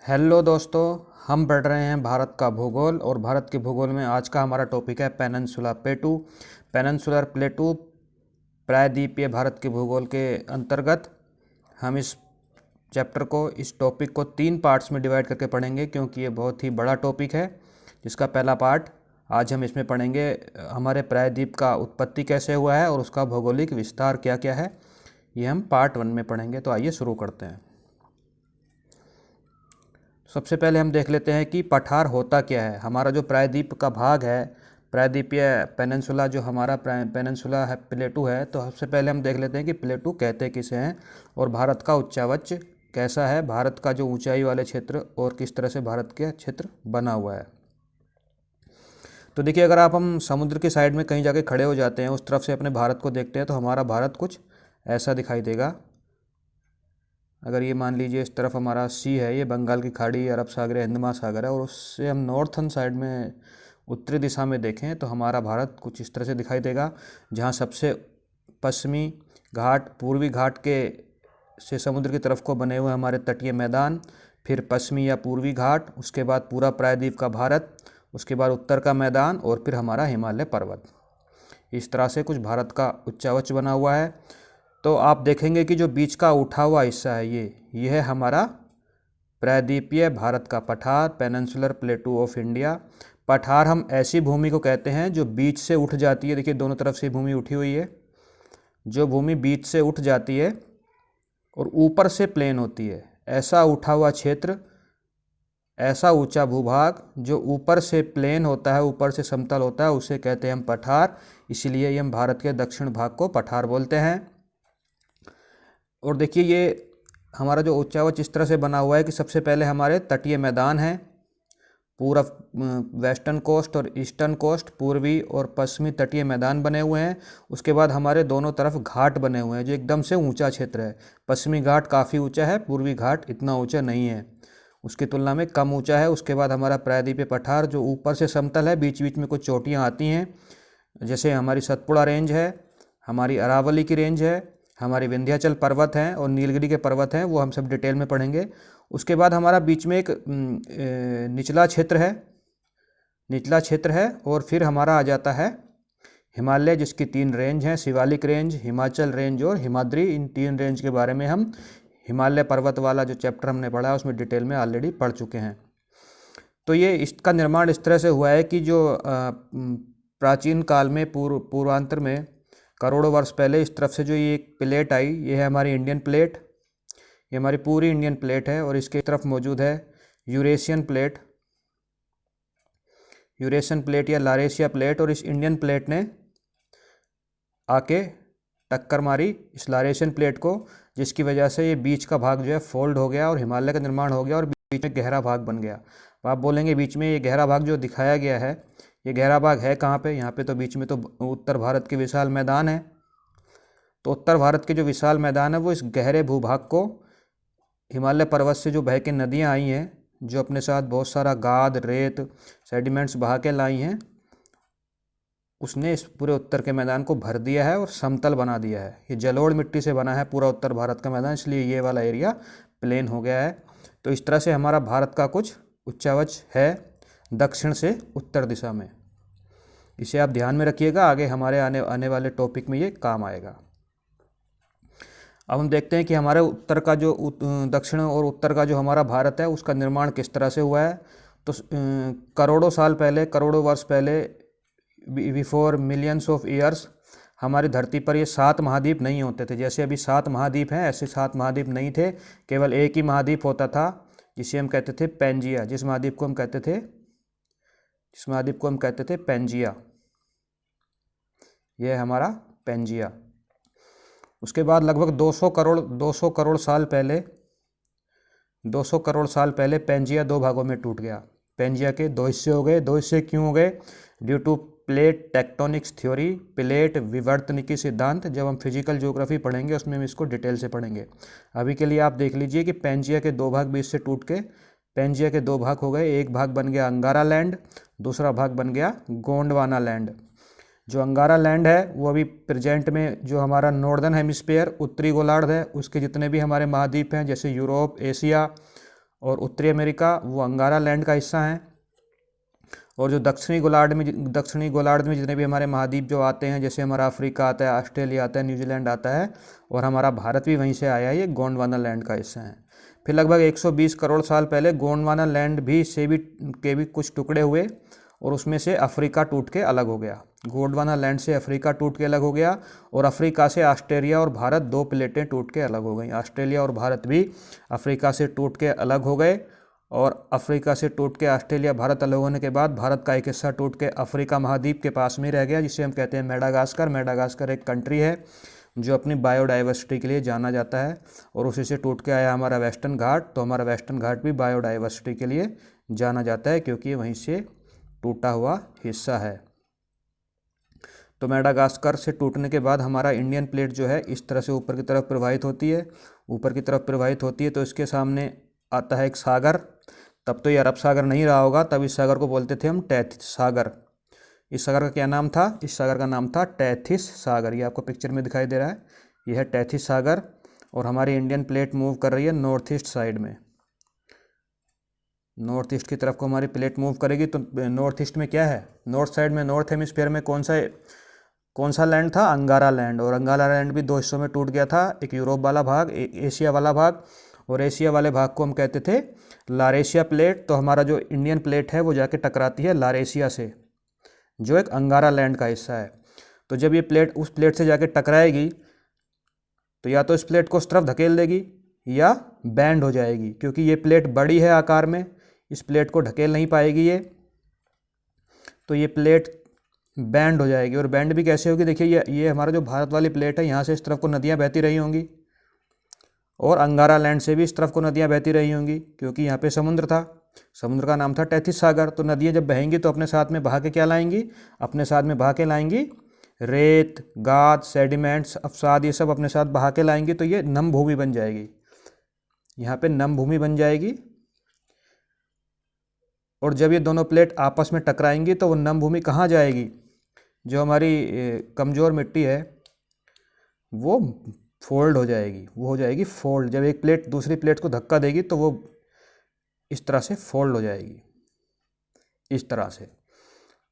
Hello दोस्तों। हम पढ़ रहे हैं भारत का भूगोल और भारत के भूगोल में आज का हमारा टॉपिक है पेनिनसुला प्लेटू। पेनिनसुलर प्लेटू प्रायद्वीपीय भारत के भूगोल के अंतर्गत हम इस चैप्टर को इस टॉपिक को 3 पार्ट्स में डिवाइड करके पढ़ेंगे, क्योंकि ये बहुत ही बड़ा टॉपिक है। जिसका पहला पार्ट आज हम इसमें पढ़ेंगे हमारे प्रायद्वीप का उत्पत्ति कैसे हुआ है और उसका भौगोलिक विस्तार क्या क्या है। ये हम पार्ट 1 में पढ़ेंगे। तो आइए शुरू करते हैं। सबसे पहले हम देख लेते हैं कि पठार होता क्या है। हमारा जो प्रायद्वीप का भाग है, प्रायद्वीपीय पेनिनसुला जो हमारा पेनिनसुला है, प्लेटू है, तो सबसे पहले हम देख लेते हैं कि प्लेटू कहते किसे हैं और भारत का उच्चावच कैसा है, भारत का जो ऊंचाई वाले क्षेत्र और किस तरह से भारत के क्षेत्र बना हुआ है। तो देखिए, अगर हम समुद्र की साइड में कहीं जाके खड़े हो जाते हैं, उस तरफ से अपने भारत को देखते हैं, तो हमारा भारत कुछ ऐसा दिखाई देगा। अगर ये मान लीजिए इस तरफ हमारा सी है, ये बंगाल की खाड़ी, अरब सागर, हिंद महासागर है, और उससे हम नॉर्थन साइड में उत्तरी दिशा में देखें तो हमारा भारत कुछ इस तरह से दिखाई देगा, जहाँ सबसे पश्चिमी घाट, पूर्वी घाट के से समुद्र की तरफ को बने हुए हमारे तटीय मैदान, फिर पश्चिमी या पूर्वी घाट, उसके बाद पूरा प्रायद्वीप का भारत, उसके बाद उत्तर का मैदान और फिर हमारा हिमालय पर्वत। इस तरह से कुछ भारत का उच्चावच बना हुआ है। तो आप देखेंगे कि जो बीच का उठा हुआ हिस्सा है, ये है हमारा प्रायद्वीपीय भारत का पठार, पेनिनसुलर प्लेटू ऑफ इंडिया। पठार हम ऐसी भूमि को कहते हैं जो बीच से उठ जाती है। देखिए, दोनों तरफ से भूमि उठी हुई है। जो भूमि बीच से उठ जाती है और ऊपर से प्लेन होती है, ऐसा उठा हुआ क्षेत्र, ऐसा ऊंचा भूभाग जो ऊपर से प्लेन होता है, ऊपर से समतल होता है, उसे कहते हैं हम पठार। इसीलिए हम भारत के दक्षिण भाग को पठार बोलते हैं। और देखिए, ये हमारा जो उच्चावच इस तरह से बना हुआ है कि सबसे पहले हमारे तटीय मैदान हैं, पूरा वेस्टर्न कोस्ट और ईस्टर्न कोस्ट, पूर्वी और पश्चिमी तटीय मैदान बने हुए हैं। उसके बाद हमारे दोनों तरफ घाट बने हुए हैं जो एकदम से ऊंचा क्षेत्र है। पश्चिमी घाट काफ़ी ऊंचा है, पूर्वी घाट इतना ऊंचा नहीं है, उसकी तुलना में कम ऊंचा है। उसके बाद हमारा प्रायद्वीपीय पठार जो ऊपर से समतल है, बीच बीच में कुछ चोटियाँ आती हैं, जैसे हमारी सतपुड़ा रेंज है, हमारी अरावली की रेंज है, हमारी विंध्याचल पर्वत हैं और नीलगिरी के पर्वत हैं, वो हम सब डिटेल में पढ़ेंगे। उसके बाद हमारा बीच में एक निचला क्षेत्र है और फिर हमारा आ जाता है हिमालय, जिसकी 3 रेंज हैं, शिवालिक रेंज, हिमाचल रेंज और हिमाद्री। इन 3 रेंज के बारे में हम हिमालय पर्वत वाला जो चैप्टर हमने पढ़ा है उसमें डिटेल में ऑलरेडी पढ़ चुके हैं। तो ये इसका निर्माण इस तरह से हुआ है कि जो प्राचीन काल में पूर्वांतर में करोड़ों वर्ष पहले इस तरफ से जो ये एक प्लेट आई, ये है हमारी इंडियन प्लेट, ये हमारी पूरी इंडियन प्लेट है। और इसके तरफ मौजूद है यूरेशियन प्लेट या लारेशिया प्लेट, और इस इंडियन प्लेट ने आके टक्कर मारी इस लारेशियन प्लेट को, जिसकी वजह से ये बीच का भाग जो है फोल्ड हो गया और हिमालय का निर्माण हो गया और बीच में गहरा भाग बन गया। आप बोलेंगे बीच में ये गहरा भाग जो दिखाया गया है, ये गहरा भाग है कहाँ पे? यहाँ पे तो बीच में तो उत्तर भारत के विशाल मैदान है। तो उत्तर भारत के जो विशाल मैदान है वो इस गहरे भूभाग को हिमालय पर्वत से जो बह के नदियाँ आई हैं, जो अपने साथ बहुत सारा गाद, रेत, सेडिमेंट्स बहा के लाई हैं, उसने इस पूरे उत्तर के मैदान को भर दिया है और समतल बना दिया है। ये जलोढ़ मिट्टी से बना है पूरा उत्तर भारत का मैदान, इसलिए ये वाला एरिया प्लेन हो गया है। तो इस तरह से हमारा भारत का कुछ उच्चावच है दक्षिण से उत्तर दिशा में। इसे आप ध्यान में रखिएगा, आगे हमारे आने वाले टॉपिक में ये काम आएगा। अब हम देखते हैं कि हमारे उत्तर का जो दक्षिण और उत्तर का जो हमारा भारत है उसका निर्माण किस तरह से हुआ है। तो करोड़ों वर्ष पहले, बिफोर मिलियंस ऑफ ईयर्स, हमारी धरती पर ये 7 महाद्वीप नहीं होते थे। जैसे अभी 7 महाद्वीप हैं, ऐसे 7 महाद्वीप नहीं थे, केवल एक ही महाद्वीप होता था जिसे हम कहते थे पैंजिया। जिस महाद्वीप को हम कहते थे पैंजिया, यह है हमारा पैंजिया। उसके बाद लगभग 200 करोड़ साल पहले पैंजिया 2 भागों में टूट गया। पैंजिया के 2 हिस्से हो गए। 2 हिस्से क्यों हो गए? Due to plate tectonics theory, plate विवर्तनिकी सिद्धांत। जब हम फिजिकल ज्योग्राफी पढ़ेंगे उसमें हम इसको डिटेल से पढ़ेंगे। अभी के लिए आप देख लीजिए कि पैंजिया के 2 भाग बीच से टूट के पैंजिया के 2 भाग हो गए। एक भाग बन गया अंगारा लैंड, दूसरा भाग बन गया गोंडवाना लैंड। जो अंगारा लैंड है वो अभी प्रेजेंट में जो हमारा नॉर्दर्न हेमिस्फीयर, उत्तरी गोलार्ध है, उसके जितने भी हमारे महाद्वीप हैं, जैसे यूरोप, एशिया और उत्तरी अमेरिका वो अंगारा लैंड का हिस्सा हैं। और जो दक्षिणी गोलार्ध में जितने भी हमारे महाद्वीप जो आते हैं, जैसे हमारा अफ्रीका आता है, ऑस्ट्रेलिया आता है, न्यूजीलैंड आता है, और हमारा भारत भी वहीं से आया है, ये गोंडवाना लैंड का हिस्सा है। फिर लगभग 120 करोड़ साल पहले गोंडवाना लैंड के भी कुछ टुकड़े हुए और उसमें से अफ्रीका टूट के अलग हो गया। गोंडवाना लैंड से अफ्रीका टूट के अलग हो गया और अफ्रीका से ऑस्ट्रेलिया और भारत 2 प्लेटें टूट के अलग हो गई। ऑस्ट्रेलिया और भारत भी अफ्रीका से टूट के अलग हो गए और अफ्रीका से टूट के ऑस्ट्रेलिया भारत अलग होने के बाद भारत का एक हिस्सा टूट के अफ्रीका महाद्वीप के पास में रह गया, जिसे हम कहते हैं मेडागास्कर। मेडागास्कर एक कंट्री है जो अपनी बायोडाइवर्सिटी के लिए जाना जाता है और उसी से टूट के आया हमारा वेस्टर्न घाट। तो हमारा वेस्टर्न घाट भी बायोडाइवर्सिटी के लिए जाना जाता है क्योंकि ये वहीं से टूटा हुआ हिस्सा है। तो मेडागास्कर से टूटने के बाद हमारा इंडियन प्लेट जो है इस तरह से ऊपर की तरफ प्रवाहित होती है। ऊपर की तरफ प्रवाहित होती है तो इसके सामने आता है एक सागर। तब तो ये अरब सागर नहीं रहा होगा, तब इस सागर को बोलते थे हम टैथिस सागर। इस सागर का क्या नाम था? इस सागर का नाम था टैथिस सागर। ये आपको पिक्चर में दिखाई दे रहा है, यह है टैथिस सागर। और हमारी इंडियन प्लेट मूव कर रही है नॉर्थ ईस्ट साइड में। नॉर्थ ईस्ट की तरफ को हमारी प्लेट मूव करेगी। तो नॉर्थ ईस्ट में क्या है? नॉर्थ साइड में, नॉर्थ हेमिस्फीयर में कौन सा लैंड था? अंगारा लैंड। और अंगारा लैंड भी 2 हिस्सों में टूट गया था, एक यूरोप वाला भाग, एक एशिया वाला भाग। और एशिया वाले भाग को हम कहते थे लारेशिया प्लेट। तो हमारा जो इंडियन प्लेट है वो जाके टकराती है लारेशिया से, जो एक अंगारा लैंड का हिस्सा है। तो जब ये प्लेट उस प्लेट से जाके टकराएगी तो या तो इस प्लेट को उस तरफ धकेल देगी या बैंड हो जाएगी, क्योंकि ये प्लेट बड़ी है आकार में, इस प्लेट को ढकेल नहीं पाएगी ये। तो ये प्लेट बैंड हो जाएगी। और बैंड भी कैसे होगी? देखिए ये हमारा जो भारत वाली प्लेट है, यहाँ से इस तरफ को नदियाँ बहती रही होंगी और अंगारा लैंड से भी इस तरफ को नदियाँ बहती रही होंगी, क्योंकि यहाँ पे समुद्र था। समुद्र का नाम था टैथिस सागर। तो नदियाँ जब बहेंगी तो अपने साथ में बहा के क्या लाएंगी? अपने साथ में बहा के लाएंगी रेत, गाद, सेडिमेंट्स, अवसाद, ये सब अपने साथ बहा के लाएंगी। तो ये नम भूमि बन जाएगी, यहाँ पे नम भूमि बन जाएगी। और जब ये दोनों प्लेट आपस में टकराएंगी तो वो नम भूमि कहाँ जाएगी? जो हमारी कमज़ोर मिट्टी है वो फोल्ड हो जाएगी, वो हो जाएगी फोल्ड। जब एक प्लेट दूसरी प्लेट को धक्का देगी तो वो इस तरह से फोल्ड हो जाएगी, इस तरह से।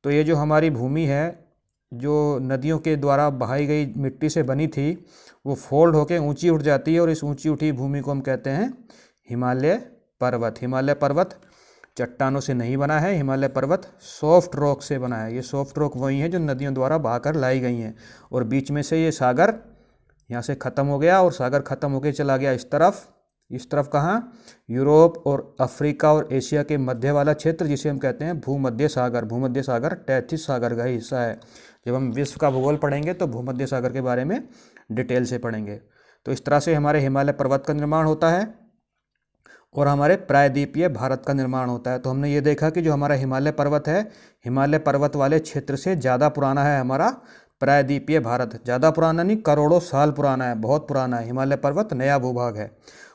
तो ये जो हमारी भूमि है, जो नदियों के द्वारा बहाई गई मिट्टी से बनी थी, वो फोल्ड होकर ऊंची उठ जाती है और इस ऊंची उठी भूमि को हम कहते हैं हिमालय पर्वत। हिमालय पर्वत चट्टानों से नहीं बना है, हिमालय पर्वत सॉफ्ट रॉक से बना है। ये सॉफ्ट रॉक वही है जो नदियों द्वारा बहाकर लाई गई हैं। और बीच में से ये सागर यहाँ से ख़त्म हो गया और सागर ख़त्म होकर चला गया इस तरफ कहाँ? यूरोप और अफ्रीका और एशिया के मध्य वाला क्षेत्र, जिसे हम कहते हैं भूमध्य सागर। भूमध्य सागर टैथिस सागर का ही हिस्सा है। जब हम विश्व का भूगोल पढ़ेंगे तो भूमध्य सागर के बारे में डिटेल से पढ़ेंगे। तो इस तरह से हमारे हिमालय पर्वत का निर्माण होता है और हमारे प्रायद्वीपीय भारत का निर्माण होता है। तो हमने ये देखा कि जो हमारा हिमालय पर्वत है, हिमालय पर्वत वाले क्षेत्र से ज़्यादा पुराना है हमारा प्रायद्वीपीय भारत। ज़्यादा पुराना नहीं, करोड़ों साल पुराना है, बहुत पुराना है। हिमालय पर्वत नया भूभाग है।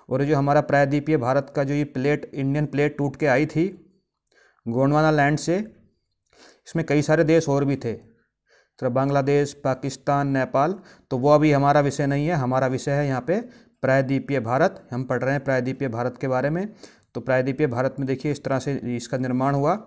और जो हमारा प्रायद्वीपीय भारत का जो ये प्लेट, इंडियन प्लेट टूट के आई थी गोंडवाना लैंड से, इसमें कई सारे देश और भी थे, तो बांग्लादेश, पाकिस्तान, नेपाल। तो वो अभी हमारा विषय नहीं है। हमारा विषय है यहाँ पे प्रायद्वीपीय भारत। हम पढ़ रहे हैं प्रायद्वीपीय भारत के बारे में। तो प्रायद्वीपीय भारत में देखिए इस तरह से इसका निर्माण हुआ।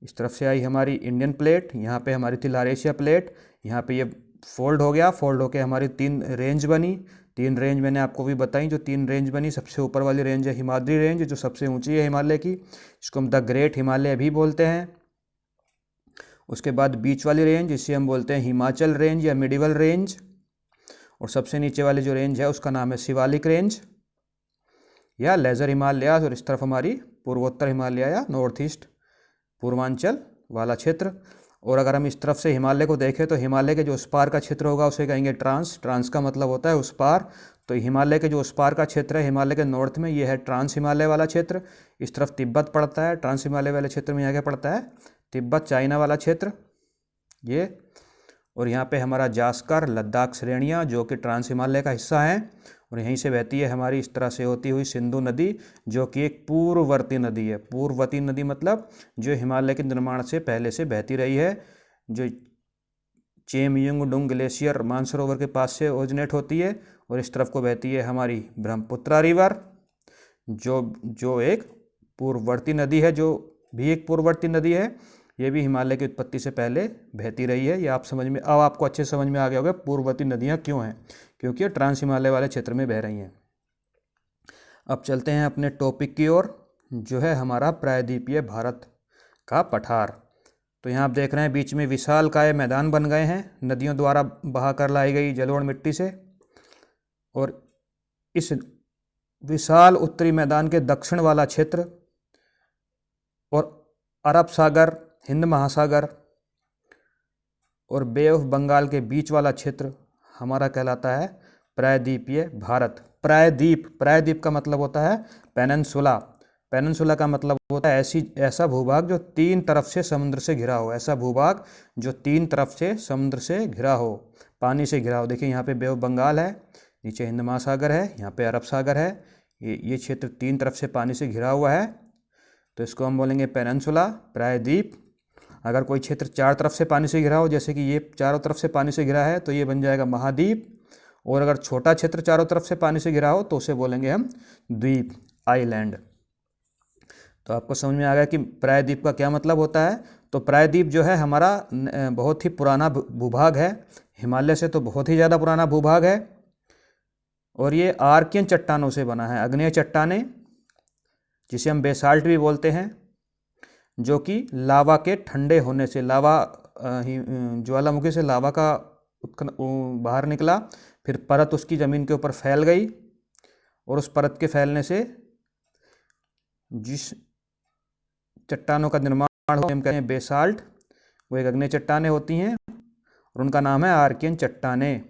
इस तरफ से आई हमारी इंडियन प्लेट, यहाँ पे हमारी थी लारेशिया प्लेट, यहाँ पे ये फोल्ड हो गया। फोल्ड होके हमारी 3 रेंज बनी। 3 रेंज मैंने आपको भी बताई। जो 3 रेंज बनी, सबसे ऊपर वाली रेंज है हिमाद्री रेंज, जो सबसे ऊंची है हिमालय की, इसको हम द ग्रेट हिमालय भी बोलते हैं। उसके बाद बीच वाली रेंज, इसे हम बोलते हैं हिमाचल रेंज या मिडिवल रेंज। और सबसे नीचे वाली जो रेंज है उसका नाम है शिवालिक रेंज या लेज़र हिमालयाज। और इस तरफ हमारी पूर्वोत्तर हिमालय या नॉर्थ ईस्ट पूर्वांचल वाला क्षेत्र। और अगर हम इस तरफ से हिमालय को देखें तो हिमालय के जो उस पार का क्षेत्र होगा उसे कहेंगे ट्रांस। ट्रांस का मतलब होता है उस पार। तो हिमालय के जो उस पार का क्षेत्र है, हिमालय के नॉर्थ में, ये है ट्रांस हिमालय वाला क्षेत्र। इस तरफ तिब्बत पड़ता है। ट्रांस हिमालय वाले क्षेत्र में यहाँ क्या पड़ता है? तिब्बत, चाइना वाला क्षेत्र ये। और यहाँ पे हमारा जास्कर, लद्दाख श्रेणियाँ जो कि ट्रांस हिमालय का हिस्सा हैं। और यहीं से बहती है हमारी इस तरह से होती हुई सिंधु नदी, जो कि एक पूर्ववर्ती नदी है। पूर्ववर्ती नदी मतलब जो हिमालय के निर्माण से पहले से बहती रही है, जो चेमयुंगडुंग ग्लेशियर मानसरोवर के पास से ओरिजिनेट होती है। और इस तरफ को बहती है हमारी ब्रह्मपुत्रा रिवर। जो जो एक पूर्ववर्ती नदी है, जो भी एक पूर्ववर्ती नदी है, ये भी हिमालय की उत्पत्ति से पहले बहती रही है। ये आप समझ में, अब आपको अच्छे समझ में आ गया होगा पूर्ववर्ती नदियाँ क्यों हैं, क्योंकि ये ट्रांस हिमालय वाले क्षेत्र में बह रही हैं। अब चलते हैं अपने टॉपिक की ओर, जो है हमारा प्रायद्वीपीय भारत का पठार। तो यहाँ आप देख रहे हैं बीच में विशालकाय मैदान बन गए हैं नदियों द्वारा बहाकर लाई गई जलोढ़ मिट्टी से, और इस विशाल उत्तरी मैदान के दक्षिण वाला क्षेत्र और अरब सागर, हिंद महासागर और बे ऑफ बंगाल के बीच वाला क्षेत्र हमारा कहलाता है प्रायद्वीपीय भारत। प्रायद्वीप, प्रायद्वीप का मतलब होता है पेनिनसुला। पेनिनसुला का मतलब होता है ऐसा भूभाग जो तीन तरफ से समुद्र से घिरा हो, ऐसा भूभाग जो तीन तरफ से समुद्र से घिरा हो, पानी से घिरा हो। देखिए यहाँ पे बे ऑफ बंगाल है, नीचे हिंद महासागर है, यहाँ पे अरब सागर है, ये क्षेत्र तीन तरफ से पानी से घिरा हुआ है, तो इसको हम बोलेंगे पेनिनसुला, प्रायद्वीप। अगर कोई क्षेत्र चार तरफ से पानी से घिरा हो, जैसे कि ये चारों तरफ से पानी से घिरा है, तो ये बन जाएगा महाद्वीप। और अगर छोटा क्षेत्र चारों तरफ से पानी से घिरा हो तो उसे बोलेंगे हम द्वीप, आइलैंड। तो आपको समझ में आ गया कि प्रायद्वीप का क्या मतलब होता है। तो प्रायद्वीप जो है हमारा बहुत ही पुराना भूभाग है, हिमालय से तो बहुत ही ज़्यादा पुराना भूभाग है, और ये आर्कियन चट्टानों से बना है, आग्नेय चट्टानें, जिसे हम बेसाल्ट भी बोलते हैं, जो कि लावा के ठंडे होने से, लावा ज्वालामुखी से लावा का बाहर निकला, फिर परत उसकी ज़मीन के ऊपर फैल गई, और उस परत के फैलने से जिस चट्टानों का निर्माण हो, हम कहते हैं बेसाल्ट, वो एक आग्नेय चट्टानें होती हैं और उनका नाम है आर्कियन चट्टानें।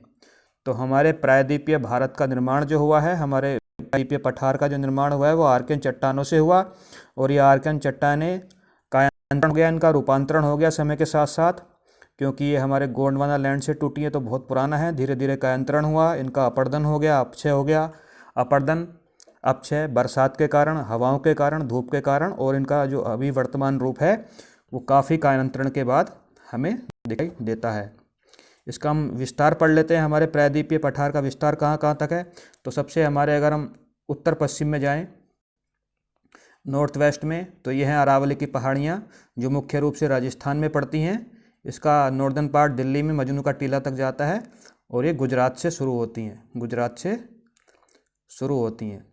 तो हमारे प्रायद्वीपीय भारत का निर्माण जो हुआ है, हमारे प्रायद्वीपीय पठार का जो निर्माण हुआ है, वो आर्कियन चट्टानों से हुआ, और ये आर्कियन चट्टानें कायांतरण हो गया, इनका रूपांतरण हो गया समय के साथ साथ, क्योंकि ये हमारे गोंडवाना लैंड से टूटी है तो बहुत पुराना है, धीरे धीरे कायांतरण हुआ, इनका अपर्दन हो गया, अपक्षय हो गया। अपर्दन, अपक्षय बरसात के कारण, हवाओं के कारण, धूप के कारण, और इनका जो अभी वर्तमान रूप है वो काफ़ी कायांतरण के बाद हमें दिखाई देता है। इसका हम विस्तार पढ़ लेते हैं। हमारे प्रायद्वीपीय पठार का विस्तार कहाँ कहाँ तक है। तो सबसे हमारे, अगर हम उत्तर पश्चिम में जाएं, नॉर्थ वेस्ट में, तो ये हैं अरावली की पहाड़ियाँ, जो मुख्य रूप से राजस्थान में पड़ती हैं। इसका नॉर्दर्न पार्ट दिल्ली में मजनू का टीला तक जाता है, और ये गुजरात से शुरू होती हैं, गुजरात से शुरू होती हैं।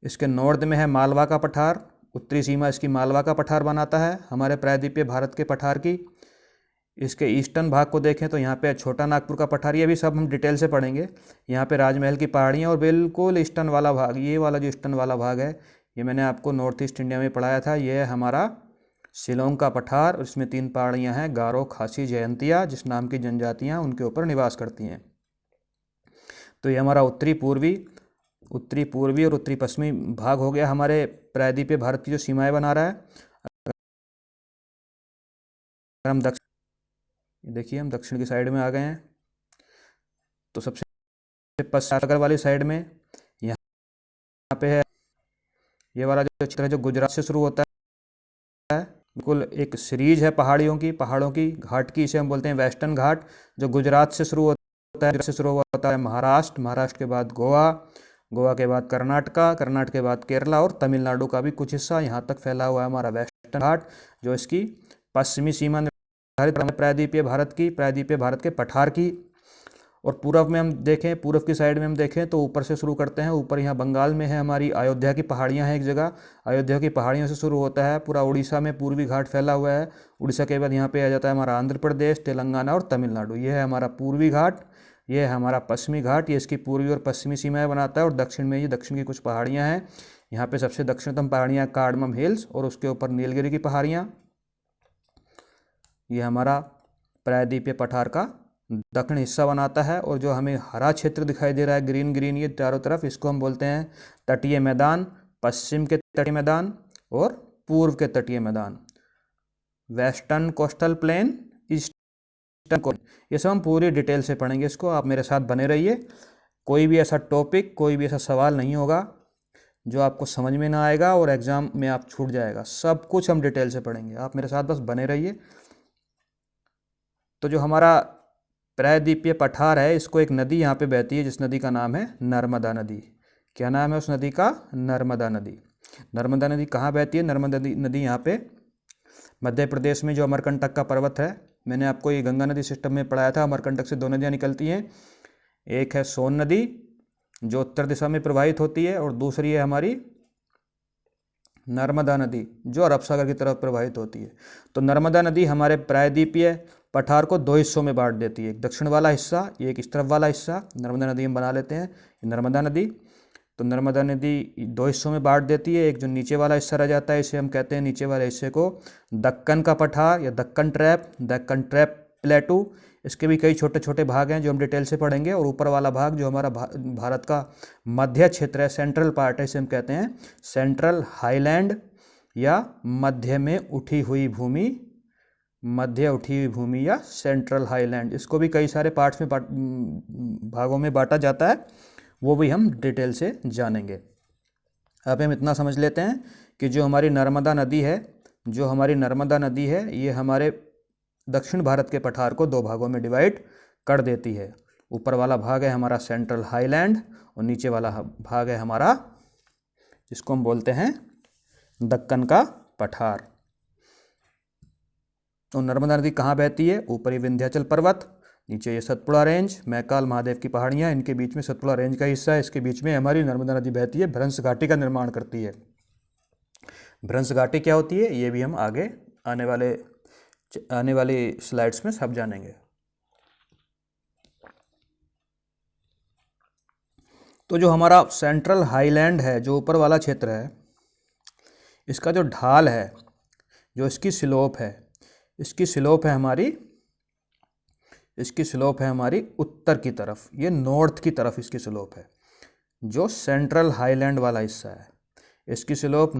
इसके नॉर्थ में है मालवा का पठार, उत्तरी सीमा इसकी मालवा का पठार बनाता है हमारे प्रायद्वीपीय भारत के पठार की। इसके ईस्टर्न भाग को देखें तो यहाँ पे छोटा नागपुर का पठार, ये भी सब हम डिटेल से पढ़ेंगे। यहाँ पे राजमहल की पहाड़ियाँ, और बिल्कुल ईस्टर्न वाला भाग, ये वाला जो ईस्टर्न वाला भाग है, ये मैंने आपको नॉर्थ ईस्ट इंडिया में पढ़ाया था। ये है हमारा शिलोंग का पठार, और इसमें तीन पहाड़ियाँ हैं, गारो, खासी, जयंतिया, जिस नाम की जनजातियाँ उनके ऊपर निवास करती हैं। तो ये हमारा उत्तरी पूर्वी और उत्तरी पश्चिमी भाग हो गया हमारे प्रायद्वीपीय भारत की जो सीमाएं बना रहा है। अगर हम देखिए हम दक्षिण की साइड में आ गए हैं, तो सबसे पश्चिम सागर वाली साइड में यहाँ पे है ये वाला जो क्षेत्र है, जो गुजरात से शुरू होता है। बिल्कुल एक सीरीज है पहाड़ों की घाट की, इसे हम बोलते हैं वेस्टर्न घाट, जो गुजरात से शुरू होता है महाराष्ट्र, महाराष्ट्र के बाद गोवा, गोवा के बाद कर्नाटक के बाद केरला, और तमिलनाडु का भी कुछ हिस्सा यहाँ तक फैला हुआ है हमारा वेस्टर्न घाट, जो इसकी पश्चिमी सीमा निर्धारित प्रायद्वीपीय भारत के पठार की। और पूर्व में हम देखें, पूर्व की साइड में हम देखें तो ऊपर से शुरू करते हैं। ऊपर यहाँ बंगाल में है हमारी अयोध्या की पहाड़ियाँ हैं, एक जगह अयोध्या की पहाड़ियों से शुरू होता है, पूरा उड़ीसा में पूर्वी घाट फैला हुआ है। उड़ीसा के बाद यहाँ पे आ जाता है हमारा आंध्र प्रदेश, तेलंगाना और तमिलनाडु। ये है हमारा पूर्वी घाट, ये है हमारा पश्चिमी घाट, ये इसकी पूर्वी और पश्चिमी सीमाएं बनाता है। और दक्षिण में ये दक्षिण की कुछ पहाड़ियाँ हैं। यहाँ पे सबसे दक्षिणतम पहाड़ियाँ कार्डमम हिल्स, और उसके ऊपर नीलगिरी की पहाड़ियाँ। ये हमारा प्रायद्वीपीय पठार का दक्षिण हिस्सा बनाता है। और जो हमें हरा क्षेत्र दिखाई दे रहा है, ग्रीन ग्रीन, ये चारों तरफ, इसको हम बोलते हैं तटीय मैदान, पश्चिम के तटीय मैदान और पूर्व के तटीय मैदान, western coastal plain, eastern coast. ये सब हम पूरी डिटेल से पढ़ेंगे इसको, आप मेरे साथ बने रहिए। कोई भी ऐसा टॉपिक, कोई भी ऐसा सवाल नहीं होगा जो आपको समझ में ना आएगा और एग्ज़ाम में आप छूट जाएगा। सब कुछ हम डिटेल से पढ़ेंगे, आप मेरे साथ बस बने रहिए। तो जो हमारा प्रायद्वीपीय पठार है, इसको एक नदी यहाँ पे बहती है, जिस नदी का नाम है नर्मदा नदी। क्या नाम है उस नदी का? नर्मदा नदी। नर्मदा नदी कहाँ बहती है? नर्मदा नदी यहाँ पे मध्य प्रदेश में जो अमरकंटक का पर्वत है, मैंने आपको ये गंगा नदी सिस्टम में पढ़ाया था। अमरकंटक से दो नदियाँ निकलती हैं, एक है सोन नदी जो उत्तर दिशा में प्रवाहित होती है, और दूसरी है हमारी नर्मदा नदी जो अरब सागर की तरफ प्रवाहित होती है। तो नर्मदा नदी हमारे प्रायद्वीपीय पठार को दो हिस्सों में बांट देती है, एक दक्षिण वाला हिस्सा, एक इस तरफ वाला हिस्सा। नर्मदा नदी हम बना लेते हैं नर्मदा नदी। तो नर्मदा नदी दो हिस्सों में बांट देती है, एक जो नीचे वाला हिस्सा रह जाता है, इसे हम कहते हैं, नीचे वाले हिस्से को दक्कन का पठार या दक्कन ट्रैप प्लेटू। इसके भी कई छोटे छोटे भाग हैं जो हम डिटेल से पढ़ेंगे। और ऊपर वाला भाग जो हमारा भारत का मध्य क्षेत्र है, सेंट्रल पार्ट है, इसे हम कहते हैं सेंट्रल हाईलैंड या मध्य में उठी हुई भूमि, मध्य उठी हुई भूमि या सेंट्रल हाईलैंड। इसको भी कई सारे पार्ट्स में भागों में बांटा जाता है, वो भी हम डिटेल से जानेंगे। अब हम इतना समझ लेते हैं कि जो हमारी नर्मदा नदी है, ये हमारे दक्षिण भारत के पठार को दो भागों में डिवाइड कर देती है। ऊपर वाला भाग है हमारा सेंट्रल हाईलैंड और नीचे वाला भाग है हमारा, जिसको हम बोलते हैं दक्कन का पठार। तो नर्मदा नदी कहाँ बहती है? ऊपरी विंध्याचल पर्वत, नीचे ये सतपुड़ा रेंज, मैकाल महादेव की पहाड़ियाँ, इनके बीच में सतपुड़ा रेंज का हिस्सा है, इसके बीच में हमारी नर्मदा नदी बहती है, भ्रंश घाटी का निर्माण करती है। भ्रंश घाटी क्या होती है, ये भी हम आगे आने वाली स्लाइड्स में सब जानेंगे। तो जो हमारा सेंट्रल हाईलैंड है, जो ऊपर वाला क्षेत्र है, इसका जो ढाल है, जो इसकी स्लोप है, इसकी स्लोप है हमारी उत्तर की तरफ, ये नॉर्थ की तरफ इसकी स्लोप है। जो सेंट्रल हाईलैंड वाला हिस्सा है, इसकी स्लोप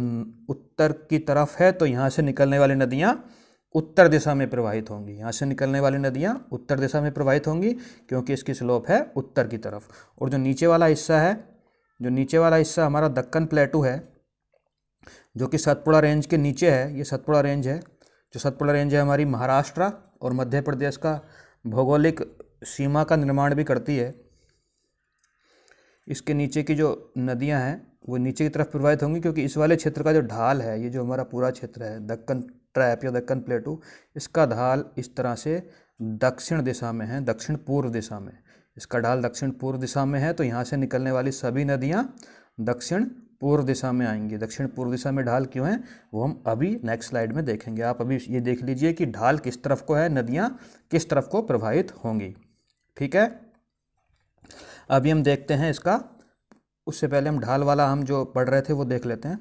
उत्तर की तरफ है, तो यहाँ से निकलने वाली नदियाँ उत्तर दिशा में प्रवाहित होंगी। यहाँ से निकलने वाली नदियाँ उत्तर दिशा में प्रवाहित होंगी क्योंकि इसकी स्लोप है उत्तर की तरफ। और जो नीचे वाला हिस्सा हमारा दक्कन प्लेटू है, जो कि सतपुड़ा रेंज के नीचे है। ये सतपुड़ा रेंज है, जो सतपुड़ा रेंज है हमारी महाराष्ट्र और मध्य प्रदेश का भौगोलिक सीमा का निर्माण भी करती है। इसके नीचे की जो नदियां हैं वो नीचे की तरफ प्रवाहित होंगी क्योंकि इस वाले क्षेत्र का जो ढाल है, ये जो हमारा पूरा क्षेत्र है दक्कन ट्रैप या दक्कन प्लेटू, इसका ढाल इस तरह से दक्षिण दिशा में है, दक्षिण पूर्व दिशा में। इसका ढाल दक्षिण पूर्व दिशा में है, तो यहाँ से निकलने वाली सभी नदियाँ दक्षिण पूर्व दिशा में आएंगी। दक्षिण पूर्व दिशा में ढाल क्यों है वो हम अभी नेक्स्ट स्लाइड में देखेंगे। आप अभी ये देख लीजिए कि ढाल किस तरफ को है, नदियाँ किस तरफ को प्रवाहित होंगी। ठीक है, अभी हम देखते हैं इसका। उससे पहले हम ढाल वाला हम जो पढ़ रहे थे वो देख लेते हैं।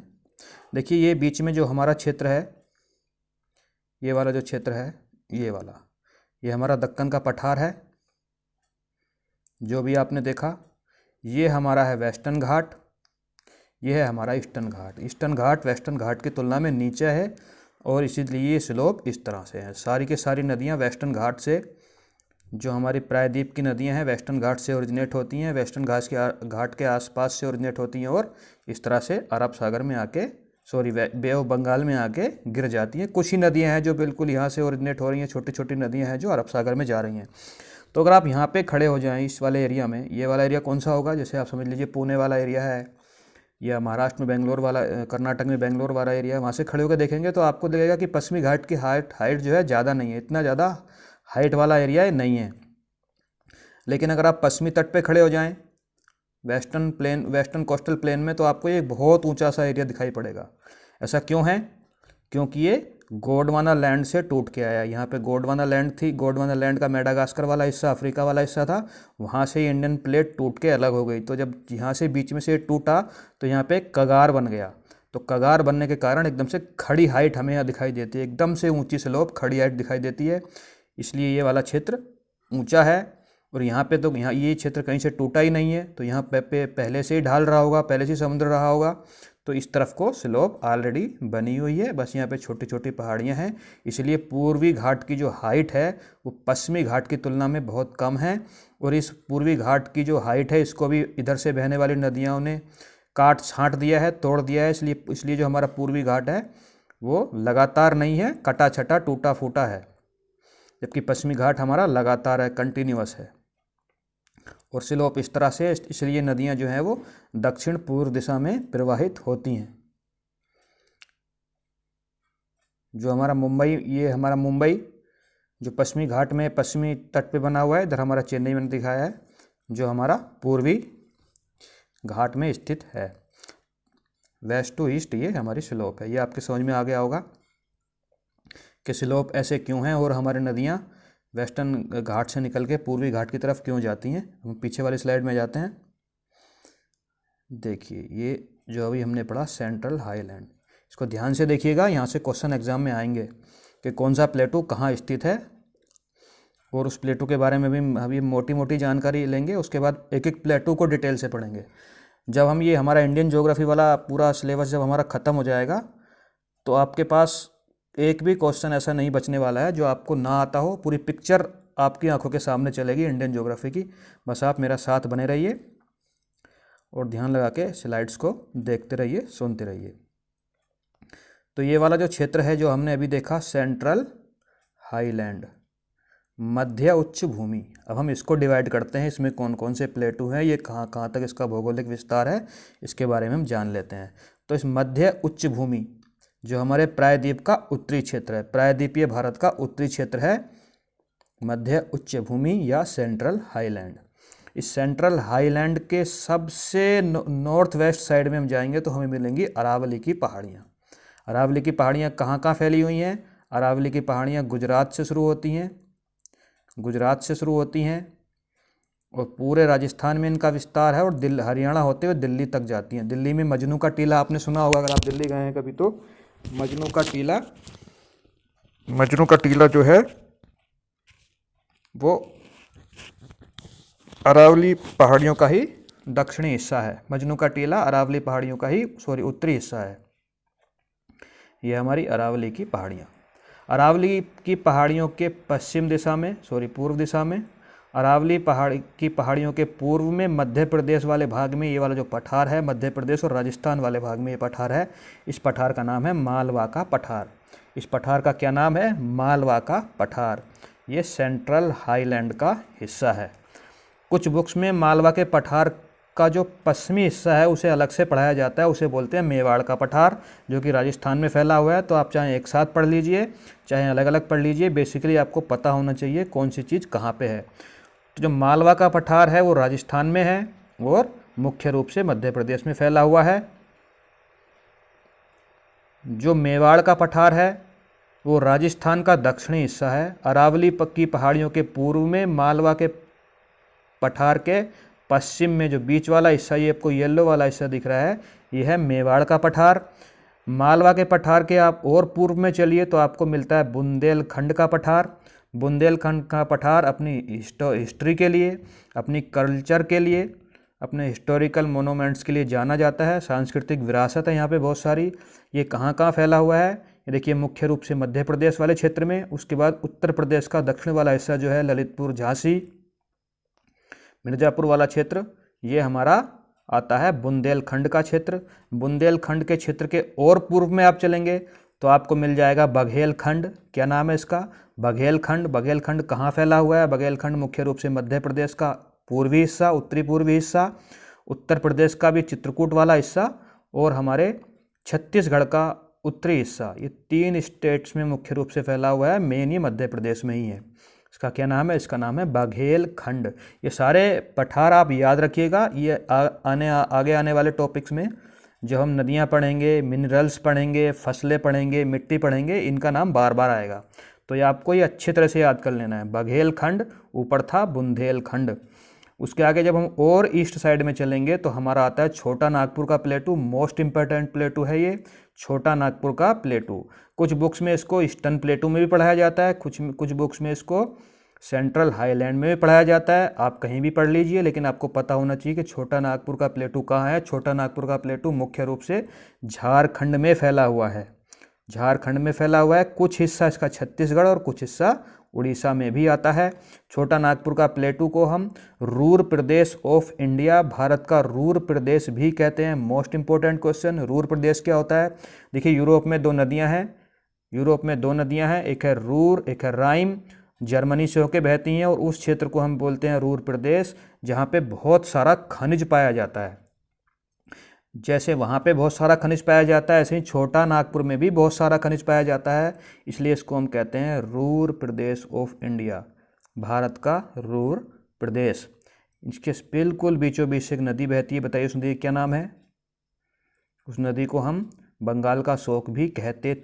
देखिए, ये बीच में जो हमारा क्षेत्र है, ये वाला जो क्षेत्र है, ये हमारा दक्कन का पठार है। जो भी आपने देखा, ये हमारा है वेस्टर्न घाट, ये है हमारा ईस्टर्न घाट। ईस्टर्न घाट वेस्टर्न घाट की तुलना में नीचे है और इसीलिए ये स्लोप इस तरह से है। सारी की सारी नदियाँ वेस्टर्न घाट से, जो हमारी प्रायद्वीप की नदियाँ हैं, वेस्टर्न घाट से ओरिजिनेट होती हैं, वेस्टर्न घाट के आसपास से ओरिजिनेट होती हैं और इस तरह से अरब सागर में आके, बे ऑफ बंगाल में आके गिर जाती हैं। कुछ ही नदियाँ हैं जो बिल्कुल यहाँ से ओरिजिनेट हो रही हैं, छोटी छोटी नदियाँ हैं जो अरब सागर में जा रही हैं। तो अगर आप यहाँ पे खड़े हो जाएं इस वाले एरिया में, ये वाला एरिया कौन सा होगा? जैसे आप समझ लीजिए पुणे वाला एरिया है या महाराष्ट्र में बेंगलोर वाला, कर्नाटक में बेंगलोर वाला एरिया, वहाँ से खड़े होकर देखेंगे तो आपको लगेगा कि पश्चिमी घाट की हाइट जो है ज़्यादा नहीं है, इतना ज़्यादा हाइट वाला एरिया नहीं है। लेकिन अगर आप पश्चिमी तट पे खड़े हो जाएं वेस्टर्न कोस्टल प्लेन में, तो आपको ये बहुत ऊंचा सा एरिया दिखाई पड़ेगा। ऐसा क्यों है? क्योंकि ये गोंडवाना लैंड से टूट के आया। यहाँ पे गोंडवाना लैंड थी, गोंडवाना लैंड का मेडागास्कर वाला हिस्सा, अफ्रीका वाला हिस्सा था, वहाँ से ये इंडियन प्लेट टूट के अलग हो गई। तो जब यहाँ से बीच में से टूटा तो यहाँ पे कगार बन गया। तो कगार बनने के कारण एकदम से खड़ी हाइट हमें यहाँ दिखाई देती है, एकदम से ऊंची स्लोप, खड़ी हाइट दिखाई देती है, इसलिए ये वाला क्षेत्र ऊंचा है। और यहाँ पे तो यहाँ ये क्षेत्र कहीं से टूटा ही नहीं है, तो यहाँ पे पहले से ही ढाल रहा होगा, पहले से ही समुद्र रहा होगा, तो इस तरफ को स्लोप ऑलरेडी बनी हुई है। बस यहाँ पे छोटी छोटी पहाड़ियाँ हैं, इसलिए पूर्वी घाट की जो हाइट है वो पश्चिमी घाट की तुलना में बहुत कम है। और इस पूर्वी घाट की जो हाइट है, इसको भी इधर से बहने वाली नदियों ने काट छाँट दिया है, तोड़ दिया है, इसलिए जो हमारा पूर्वी घाट है वो लगातार नहीं है, कटा छटा टूटा फूटा है, जबकि पश्चिमी घाट हमारा लगातार है, कंटिन्यूअस है। और स्लोप इस तरह से, इसलिए नदियाँ जो हैं वो दक्षिण पूर्व दिशा में प्रवाहित होती हैं। जो हमारा मुंबई, ये हमारा मुंबई जो पश्चिमी घाट में पश्चिमी तट पे बना हुआ है, इधर हमारा चेन्नई मैंने दिखाया है जो हमारा पूर्वी घाट में स्थित है। वेस्ट टू ईस्ट ये हमारी स्लोप है। ये आपके समझ में आ गया होगा कि स्लोप ऐसे क्यों हैं और हमारी नदियाँ वेस्टर्न घाट से निकल के पूर्वी घाट की तरफ क्यों जाती हैं। हम पीछे वाली स्लाइड में जाते हैं। देखिए ये जो अभी हमने पढ़ा सेंट्रल हाईलैंड, इसको ध्यान से देखिएगा, यहाँ से क्वेश्चन एग्जाम में आएंगे कि कौन सा प्लेटू कहाँ स्थित है, और उस प्लेटू के बारे में भी अभी मोटी मोटी जानकारी लेंगे। उसके बाद एक एक प्लेटू को डिटेल से पढ़ेंगे। जब हम ये हमारा इंडियन ज्योग्राफी वाला पूरा सिलेबस जब हमारा ख़त्म हो जाएगा तो आपके पास एक भी क्वेश्चन ऐसा नहीं बचने वाला है जो आपको ना आता हो। पूरी पिक्चर आपकी आंखों के सामने चलेगी इंडियन ज्योग्राफी की। बस आप मेरा साथ बने रहिए और ध्यान लगा के स्लाइड्स को देखते रहिए, सुनते रहिए। तो ये वाला जो क्षेत्र है जो हमने अभी देखा सेंट्रल हाईलैंड, मध्य उच्च भूमि, अब हम इसको डिवाइड करते हैं, इसमें कौन कौन से प्लेटू हैं, ये कहाँ कहाँ तक इसका भौगोलिक विस्तार है, इसके बारे में हम जान लेते हैं। तो इस मध्य उच्च भूमि जो हमारे प्रायद्वीप का उत्तरी क्षेत्र है, प्रायद्वीपीय भारत का उत्तरी क्षेत्र है मध्य उच्च भूमि या सेंट्रल हाईलैंड। इस सेंट्रल हाईलैंड के सबसे नॉर्थ वेस्ट साइड में हम जाएंगे तो हमें मिलेंगी अरावली की पहाड़ियाँ। अरावली की पहाड़ियाँ कहाँ कहाँ फैली हुई हैं? अरावली की पहाड़ियाँ गुजरात से शुरू होती हैं, गुजरात से शुरू होती हैं और पूरे राजस्थान में इनका विस्तार है और हरियाणा होते हुए दिल्ली तक जाती हैं। दिल्ली में मजनू का टीला आपने सुना होगा, अगर आप दिल्ली गए हैं कभी तो मजनू का टीला जो है वो अरावली पहाड़ियों का ही दक्षिणी हिस्सा है। मजनू का टीला अरावली पहाड़ियों का ही उत्तरी हिस्सा है। ये हमारी अरावली की पहाड़ियाँ। अरावली की पहाड़ियों के पश्चिम दिशा में पूर्व दिशा में, अरावली की पहाड़ियों के पूर्व में मध्य प्रदेश वाले भाग में ये वाला जो पठार है, मध्य प्रदेश और राजस्थान वाले भाग में ये पठार है। इस पठार का नाम है मालवा का पठार। इस पठार का क्या नाम है? मालवा का पठार। ये सेंट्रल हाईलैंड का हिस्सा है। कुछ बुक्स में मालवा के पठार का जो पश्चिमी हिस्सा है उसे अलग से पढ़ाया जाता है, उसे बोलते हैं मेवाड़ का पठार, जो कि राजस्थान में फैला हुआ है। तो आप चाहे एक साथ पढ़ लीजिए चाहे अलग अलग पढ़ लीजिए, बेसिकली आपको पता होना चाहिए कौन सी चीज़ कहाँ पे है। तो जो मालवा का पठार है वो राजस्थान में है और मुख्य रूप से मध्य प्रदेश में फैला हुआ है। जो मेवाड़ का पठार है वो राजस्थान का दक्षिणी हिस्सा है। अरावली की पहाड़ियों के पूर्व में, मालवा के पठार के पश्चिम में जो बीच वाला हिस्सा, ये आपको येलो वाला हिस्सा दिख रहा है, ये है मेवाड़ का पठार। मालवा के पठार के आप और पूर्व में चलिए तो आपको मिलता है बुंदेलखंड का पठार। बुंदेलखंड का पठार अपनी हिस्ट्री के लिए, अपनी कल्चर के लिए, अपने हिस्टोरिकल मोनूमेंट्स के लिए जाना जाता है। सांस्कृतिक विरासत है यहाँ पे बहुत सारी। ये कहाँ कहाँ फैला हुआ है? ये देखिए मुख्य रूप से मध्य प्रदेश वाले क्षेत्र में। उसके बाद उत्तर प्रदेश का दक्षिण वाला हिस्सा जो है ललितपुर, झांसी, मिर्ज़ापुर वाला क्षेत्र, ये हमारा आता है बुंदेलखंड का क्षेत्र। बुंदेलखंड के क्षेत्र के और पूर्व में आप चलेंगे तो आपको मिल जाएगा बघेलखंड। क्या नाम है इसका? बघेलखंड। बघेलखंड कहाँ फैला हुआ है? बघेलखंड मुख्य रूप से मध्य प्रदेश का पूर्वी हिस्सा, उत्तरी पूर्वी हिस्सा, उत्तर प्रदेश का भी चित्रकूट वाला हिस्सा और हमारे छत्तीसगढ़ का उत्तरी हिस्सा, ये 3 स्टेट्स में मुख्य रूप से फैला हुआ है। मेन ये मध्य प्रदेश में ही है। इसका क्या नाम है? इसका नाम है बघेलखंड। ये सारे पठार आप याद रखिएगा। ये आगे आने वाले टॉपिक्स में जो हम नदियाँ पढ़ेंगे, मिनरल्स पढ़ेंगे, फसलें पढ़ेंगे, मिट्टी पढ़ेंगे, इनका नाम बार बार आएगा। तो ये आपको ये अच्छी तरह से याद कर लेना है। बघेलखंड, ऊपर था बुंदेलखंड। उसके आगे जब हम और ईस्ट साइड में चलेंगे तो हमारा आता है छोटा नागपुर का प्लेटू। मोस्ट इंपॉर्टेंट प्लेटू है ये छोटा नागपुर का प्लेटू। कुछ बुक्स में इसको ईस्टर्न प्लेटू में भी पढ़ाया जाता है, कुछ बुक्स में इसको सेंट्रल हाईलैंड में भी पढ़ाया जाता है। आप कहीं भी पढ़ लीजिए, लेकिन आपको पता होना चाहिए कि छोटा नागपुर का प्लेटू कहाँ है। छोटा नागपुर का प्लेटू मुख्य रूप से झारखंड में फैला हुआ है। झारखंड में फैला हुआ है। कुछ हिस्सा इसका छत्तीसगढ़ और कुछ हिस्सा उड़ीसा में भी आता है। छोटा नागपुर का प्लेटू को हम Ruhr Pradesh of India, Bharat का रूर प्रदेश भी कहते हैं। मोस्ट इंपॉर्टेंट क्वेश्चन, रूर प्रदेश क्या होता है? देखिए यूरोप में 2 नदियां हैं। यूरोप में 2 नदियां हैं, एक है रूर, एक है राइन। जर्मनी से होके बहती हैं, और उस क्षेत्र को हम बोलते हैं रूर प्रदेश, जहाँ पे बहुत सारा खनिज पाया जाता है। जैसे वहाँ पे बहुत सारा खनिज पाया जाता है, ऐसे ही छोटा नागपुर में भी बहुत सारा खनिज पाया जाता है, इसलिए इसको हम कहते हैं Ruhr Pradesh of India, Bharat का रूर प्रदेश। इसके बिल्कुल बीचों बीच से एक नदी बहती है, बताइए उस नदी का क्या नाम है? उस नदी को हम बंगाल का शोक भी कहते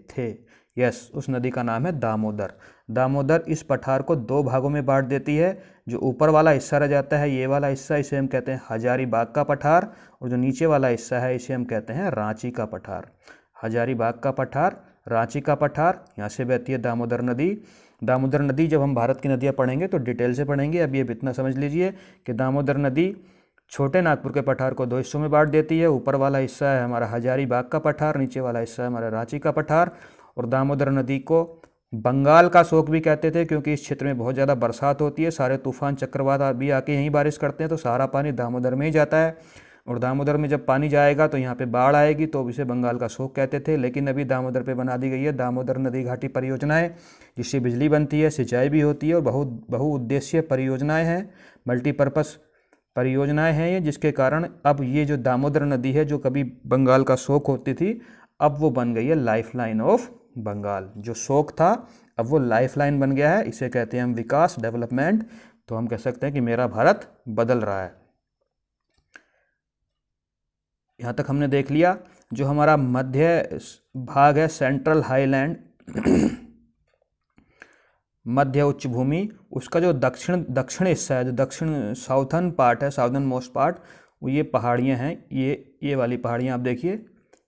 थे। यस, उस नदी का नाम है दामोदर। दामोदर इस पठार को दो भागों में बांट देती है। जो ऊपर वाला हिस्सा रह जाता है, ये वाला हिस्सा, इसे हम कहते हैं हजारीबाग का पठार, और जो नीचे वाला हिस्सा है इसे हम कहते हैं रांची का पठार। हजारीबाग का पठार, रांची का पठार, यहाँ से बहती है दामोदर नदी। दामोदर नदी जब हम भारत की नदियाँ पढ़ेंगे तो डिटेल से पढ़ेंगे, अभी अब इतना समझ लीजिए कि दामोदर नदी छोटे नागपुर के पठार को दो हिस्सों में बांट देती है। ऊपर वाला हिस्सा है हमारा हजारीबाग का पठार, नीचे वाला हिस्सा है हमारा रांची का पठार। और दामोदर नदी को बंगाल का शोक भी कहते थे, क्योंकि इस क्षेत्र में बहुत ज़्यादा बरसात होती है, सारे तूफान चक्रवात भी आके यहीं बारिश करते हैं, तो सारा पानी दामोदर में ही जाता है। और दामोदर में जब पानी जाएगा तो यहाँ पे बाढ़ आएगी, तो इसे बंगाल का शोक कहते थे। लेकिन अभी दामोदर पे बना दी गई है दामोदर नदी घाटी परियोजनाएं, जिससे बिजली बनती है, सिंचाई भी होती है, और बहुउद्देशीय परियोजनाएं हैं, मल्टीपर्पज़ परियोजनाएं हैं ये, जिसके कारण अब ये जो दामोदर नदी है, जो कभी बंगाल का शोक होती थी, अब वो बन गई है लाइफलाइन ऑफ बंगाल। जो शोक था अब वो लाइफलाइन बन गया है, इसे कहते हैं हम विकास, डेवलपमेंट। तो हम कह सकते हैं कि मेरा भारत बदल रहा है। यहाँ तक हमने देख लिया। जो हमारा मध्य भाग है, सेंट्रल हाईलैंड, मध्य उच्च भूमि, उसका जो दक्षिण हिस्सा है, जो दक्षिण साउथर्न पार्ट है, साउथर्न मोस्ट पार्ट, वो ये पहाड़ियाँ हैं, ये वाली पहाड़ियाँ आप देखिए,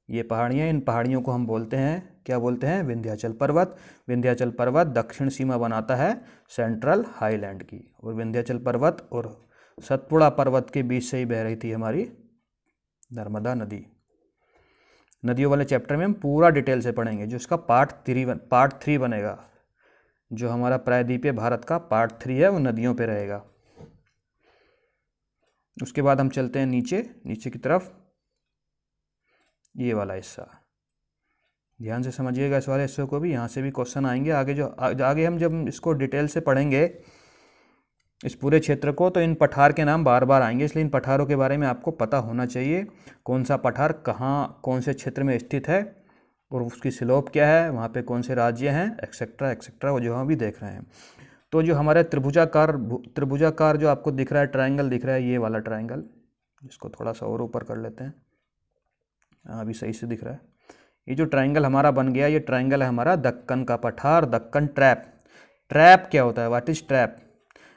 ये पहाड़ियाँ, इन पहाड़ियों को हम बोलते हैं, क्या बोलते हैं? विंध्याचल पर्वत। विंध्याचल पर्वत दक्षिण सीमा बनाता है सेंट्रल हाईलैंड की, और विंध्याचल पर्वत और सतपुड़ा पर्वत के बीच से ही बह रही थी हमारी नर्मदा नदी। नदियों वाले चैप्टर में हम पूरा डिटेल से पढ़ेंगे, जो इसका पार्ट 3 बनेगा। जो हमारा प्रायद्वीपीय भारत का पार्ट 3 है, वो नदियों पे रहेगा। उसके बाद हम चलते हैं नीचे की तरफ, ये वाला हिस्सा ध्यान से समझिएगा। इस वाले हिस्से को भी, यहाँ से भी क्वेश्चन आएंगे आगे हम जब इसको डिटेल से पढ़ेंगे इस पूरे क्षेत्र को, तो इन पठार के नाम बार बार आएंगे, इसलिए इन पठारों के बारे में आपको पता होना चाहिए। कौन सा पठार कहाँ, कौन से क्षेत्र में स्थित है, और उसकी स्लोप क्या है, वहाँ पे कौन से राज्य हैं, एक्सेट्रा एक्सेट्रा, वो जो हम भी देख रहे हैं। तो जो हमारे त्रिभुजाकार जो आपको दिख रहा है, ट्रायंगल दिख रहा है, ये वाला ट्रायंगल, जिसको थोड़ा सा और ऊपर कर लेते हैं, अभी सही से दिख रहा है। ये जो ट्रायंगल हमारा बन गया, ये ट्रायंगल है हमारा दक्कन का पठार, दक्कन ट्रैप। ट्रैप क्या होता है? What is trap?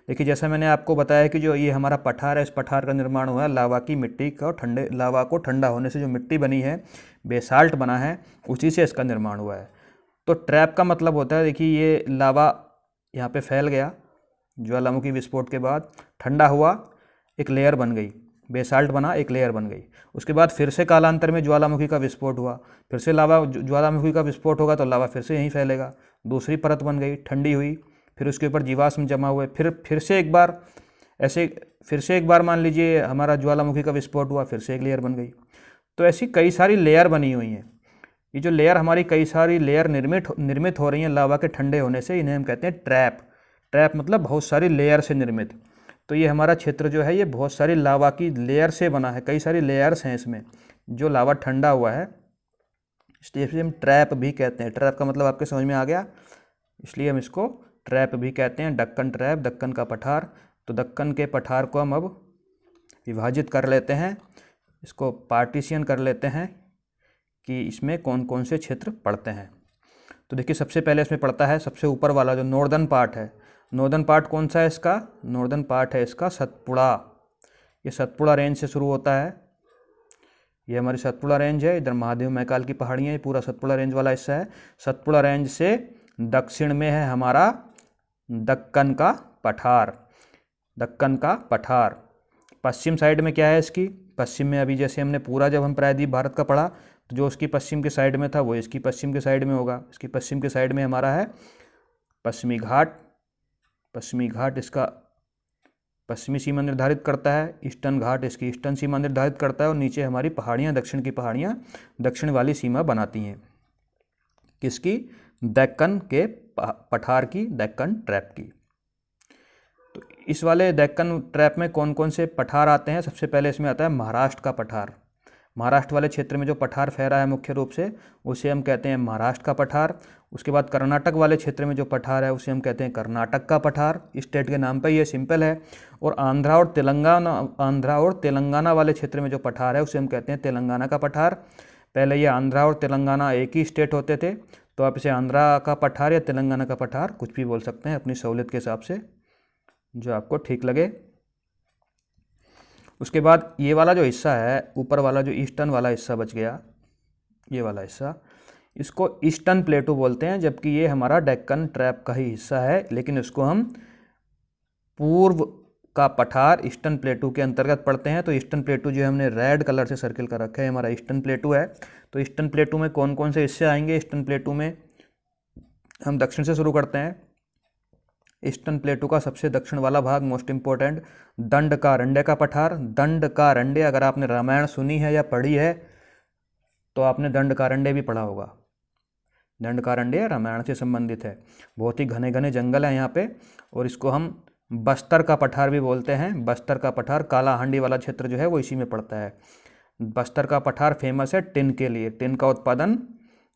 देखिए, जैसा मैंने आपको बताया कि जो ये हमारा पठार है, इस पठार का निर्माण हुआ है लावा की मिट्टी का, लावा को ठंडा होने से जो मिट्टी बनी है, बेसाल्ट बना है, उसी से इसका निर्माण हुआ है। तो ट्रैप का मतलब होता है, देखिए ये लावा यहाँ पे फैल गया, ज्वालामुखी विस्फोट के बाद ठंडा हुआ, एक लेयर बन गई, बेसाल्ट बना, एक लेयर बन गई। उसके बाद फिर से कालांतर में ज्वालामुखी का विस्फोट हुआ, फिर से ज्वालामुखी का विस्फोट होगा तो लावा फिर से यहीं फैलेगा, दूसरी परत बन गई, ठंडी हुई, फिर उसके ऊपर जीवाश्म जमा हुए, फिर से एक बार ऐसे, फिर से एक बार मान लीजिए हमारा ज्वालामुखी का विस्फोट हुआ, फिर से एक लेयर बन गई। तो ऐसी कई सारी लेयर बनी हुई हैं। ये जो लेयर हमारी कई सारी लेयर निर्मित हो रही हैं लावा के ठंडे होने से, इन्हें हम कहते हैं ट्रैप। ट्रैप मतलब बहुत सारी लेयर से निर्मित। तो ये हमारा क्षेत्र जो है, ये बहुत सारी लावा की लेयर से बना है, कई सारी लेयर्स हैं इसमें, जो लावा ठंडा हुआ है, इसलिए हम ट्रैप भी कहते हैं। ट्रैप का मतलब आपके समझ में आ गया, इसलिए हम इसको ट्रैप भी कहते हैं। दक्कन ट्रैप, दक्कन का पठार। तो दक्कन के पठार को हम अब विभाजित कर लेते हैं, इसको पार्टीशन कर लेते हैं कि इसमें कौन कौन से क्षेत्र पड़ते हैं। तो देखिए, सबसे पहले इसमें पड़ता है सबसे ऊपर वाला जो नॉर्दर्न पार्ट है। नॉर्दर्न पार्ट कौन सा है इसका? नॉर्दर्न पार्ट है इसका सतपुड़ा। ये सतपुड़ा रेंज से शुरू होता है, ये हमारी सतपुड़ा रेंज है। इधर महादेव महकाल की पहाड़ियाँ, ये पूरा सतपुड़ा रेंज वाला हिस्सा है। सतपुड़ा रेंज से दक्षिण में है हमारा दक्कन का पठार। दक्कन का पठार पश्चिम साइड में क्या है इसकी? पश्चिम में अभी जैसे हमने पूरा जब हम प्रायद्वीप भारत का पढ़ा, तो जो उसकी पश्चिम के साइड में था वो इसकी पश्चिम के साइड में होगा। इसकी पश्चिम के साइड में हमारा है पश्चिमी घाट। पश्चिमी घाट इसका पश्चिमी सीमा निर्धारित करता है, ईस्टर्न घाट इसकी ईस्टर्न सीमा निर्धारित करता है, और नीचे हमारी पहाड़ियाँ, दक्षिण की पहाड़ियाँ दक्षिण वाली सीमा बनाती हैं। किसकी? डेक्कन के पठार की, डेक्कन ट्रैप की। तो इस वाले डेक्कन ट्रैप में कौन कौन से पठार आते हैं? सबसे पहले इसमें आता है महाराष्ट्र का पठार। महाराष्ट्र वाले क्षेत्र में जो पठार फहरा है मुख्य रूप से, उसे हम कहते हैं महाराष्ट्र का पठार। उसके बाद कर्नाटक वाले क्षेत्र में जो पठार है उसे हम कहते हैं कर्नाटक का पठार। स्टेट के नाम पे ये सिंपल है। और आंध्रा और तेलंगाना वाले क्षेत्र में जो पठार है उसे हम कहते हैं तेलंगाना का पठार। पहले ये आंध्रा और तेलंगाना एक ही स्टेट होते थे, तो आप इसे आंध्रा का पठार या तेलंगाना का पठार कुछ भी बोल सकते हैं अपनी सहूलियत के हिसाब से, जो आपको ठीक लगे। उसके बाद ये वाला जो हिस्सा है, ऊपर वाला जो ईस्टर्न वाला हिस्सा बच गया, ये वाला हिस्सा, इसको ईस्टर्न प्लेटू बोलते हैं, जबकि ये हमारा डेक्कन ट्रैप का ही हिस्सा है, लेकिन इसको हम पूर्व का पठार ईस्टर्न प्लेटू के अंतर्गत पढ़ते हैं। तो ईस्टर्न प्लेटू जो हमने रेड कलर से सर्किल कर रखा है, हमारा ईस्टर्न प्लेटू है। तो ईस्टर्न प्लेटू में कौन कौन से हिस्से आएंगे? ईस्टर्न प्लेटू में हम दक्षिण से शुरू करते हैं। ईस्टर्न प्लेटू का सबसे दक्षिण वाला भाग, मोस्ट इंपॉर्टेंट, दंडकारण्य का पठार। दंडकारण्य, अगर आपने रामायण सुनी है या पढ़ी है तो आपने दंडकारण्य भी पढ़ा होगा। दंडकारण्य रामायण से संबंधित है। बहुत ही घने घने जंगल है यहाँ पे, और इसको हम बस्तर का पठार भी बोलते हैं। बस्तर का पठार, कालाहांडी वाला क्षेत्र जो है वो इसी में पड़ता है। बस्तर का पठार फेमस है टिन के लिए। टिन का उत्पादन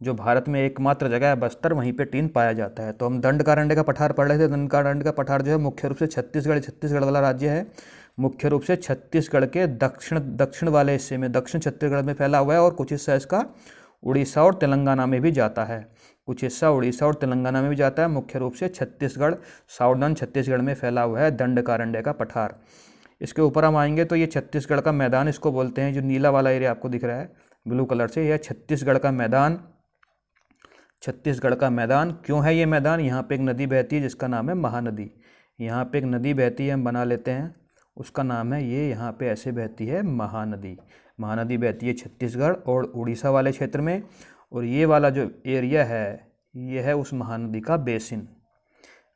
जो भारत में एकमात्र जगह है बस्तर, वहीं पे टिन पाया जाता है। तो हम दंडकारण्य का पठार पढ़ रहे थे। दंडकारण्य का पठार जो है मुख्य रूप से छत्तीसगढ़ वाला राज्य है। मुख्य रूप से छत्तीसगढ़ के दक्षिण वाले हिस्से में, दक्षिण छत्तीसगढ़ में फैला हुआ है, और कुछ हिस्सा इसका उड़ीसा और तेलंगाना में भी जाता है। कुछ हिस्सा उड़ीसा और तेलंगाना में भी जाता है। मुख्य रूप से छत्तीसगढ़, साउदर्न छत्तीसगढ़ में फैला हुआ है दंडकारण्य का पठार। इसके ऊपर हम आएंगे तो ये छत्तीसगढ़ का मैदान इसको बोलते हैं। जो नीला वाला एरिया आपको दिख रहा है ब्लू कलर से, यह छत्तीसगढ़ का मैदान। छत्तीसगढ़ का मैदान क्यों है ये मैदान? यहाँ पे एक नदी बहती है जिसका नाम है महानदी। यहाँ पे एक नदी बहती है, हम बना लेते हैं, उसका नाम है, ये यहाँ पे ऐसे बहती है महानदी। महानदी बहती है छत्तीसगढ़ और उड़ीसा वाले क्षेत्र में। और ये वाला जो एरिया है, ये है उस महानदी का बेसिन।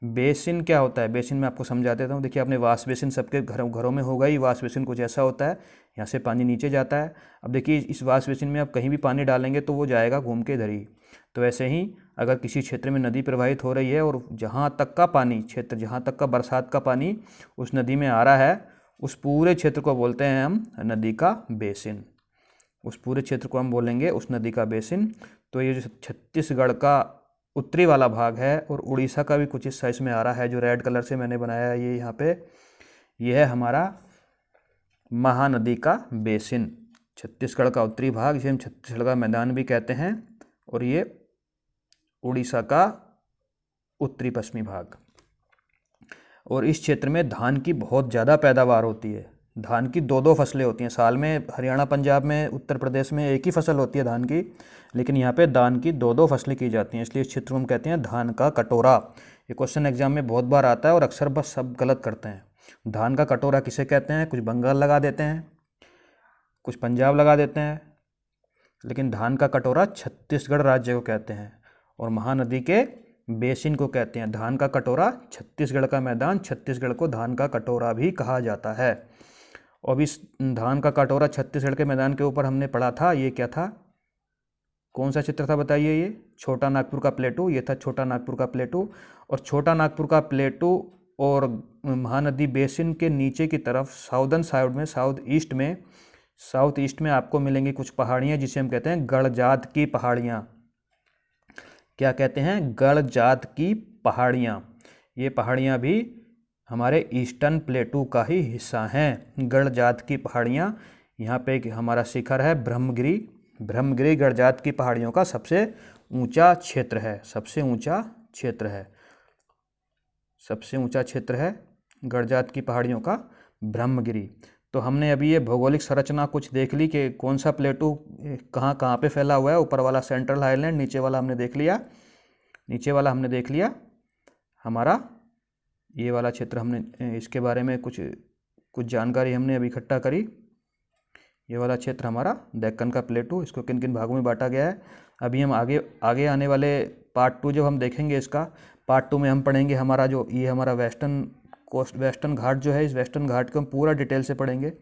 बेसिन क्या होता है? बेसिन में आपको समझा देता हूँ। देखिए, आपने वाश बेसिन सबके घरों में होगा ही। वाश बेसिन कुछ ऐसा होता है, यहाँ से पानी नीचे जाता है। अब देखिए, इस वाश बेसिन में आप कहीं भी पानी डालेंगे तो वो जाएगा घूम के इधर ही। तो ऐसे ही अगर किसी क्षेत्र में नदी प्रवाहित हो रही है और जहाँ तक का पानी, क्षेत्र जहाँ तक का बरसात का पानी उस नदी में आ रहा है, उस पूरे क्षेत्र को बोलते हैं हम नदी का बेसिन। उस पूरे क्षेत्र को हम बोलेंगे उस नदी का बेसिन। तो ये जो छत्तीसगढ़ का उत्तरी वाला भाग है और उड़ीसा का भी कुछ हिस्सा इसमें आ रहा है, जो रेड कलर से मैंने बनाया है ये यहाँ पे, ये है हमारा महानदी का बेसिन। छत्तीसगढ़ का उत्तरी भाग, जिसे हम छत्तीसगढ़ का मैदान भी कहते हैं, और ये उड़ीसा का उत्तरी पश्चिमी भाग। और इस क्षेत्र में धान की बहुत ज़्यादा पैदावार होती है। धान की दो दो फसलें होती हैं साल में। हरियाणा, पंजाब में, उत्तर प्रदेश में एक ही फसल होती है धान की, लेकिन यहाँ पे धान की दो दो फसलें की जाती हैं। इसलिए इस क्षेत्र को हम कहते हैं धान का कटोरा। ये क्वेश्चन एग्जाम में बहुत बार आता है और अक्सर बस सब गलत करते हैं। धान का कटोरा किसे कहते हैं? कुछ बंगाल लगा देते हैं, कुछ पंजाब लगा देते हैं, लेकिन धान का कटोरा छत्तीसगढ़ राज्य को कहते हैं और महानदी के बेसिन को कहते हैं। धान का कटोरा छत्तीसगढ़ का मैदान, छत्तीसगढ़ को धान का कटोरा भी कहा जाता है। और इस धान का कटोरा छत्तीसगढ़ के मैदान के ऊपर हमने पढ़ा था, ये क्या था, कौन सा चित्र था बताइए? ये छोटा नागपुर का प्लेटू, ये था छोटा नागपुर का प्लेटू। और छोटा नागपुर का प्लेटू और महानदी बेसिन के नीचे की तरफ साउदर्न साइड में, साउथ ईस्ट में आपको मिलेंगी कुछ पहाड़ियाँ, जिसे हम कहते हैं गड़जात की पहाड़ियाँ। क्या कहते हैं? गड़जात की पहाड़ियाँ। ये पहाड़ियाँ भी हमारे ईस्टर्न प्लेटू का ही हिस्सा हैं। गड़जात की पहाड़ियाँ, यहाँ पे एक हमारा शिखर है ब्रह्मगिरी। ब्रह्मगिरी गड़जात की पहाड़ियों का सबसे ऊंचा क्षेत्र है। सबसे ऊंचा क्षेत्र है गड़जात की पहाड़ियों का ब्रह्मगिरी। तो हमने अभी ये भौगोलिक संरचना कुछ देख ली कि कौन सा प्लेटू कहाँ कहाँ पे फैला हुआ है। ऊपर वाला सेंट्रल हाईलैंड, नीचे वाला हमने देख लिया हमारा ये वाला क्षेत्र। हमने इसके बारे में कुछ जानकारी हमने अभी इकट्ठा करी। ये वाला क्षेत्र हमारा डेक्कन का प्लेटू, इसको किन किन भागों में बांटा गया है। अभी हम आगे आने वाले पार्ट 2 जब हम देखेंगे, इसका पार्ट 2 में हम पढ़ेंगे हमारा जो ये हमारा वेस्टर्न घाट जो है, इस वेस्टर्न घाट को हम पूरा डिटेल से पढ़ेंगे।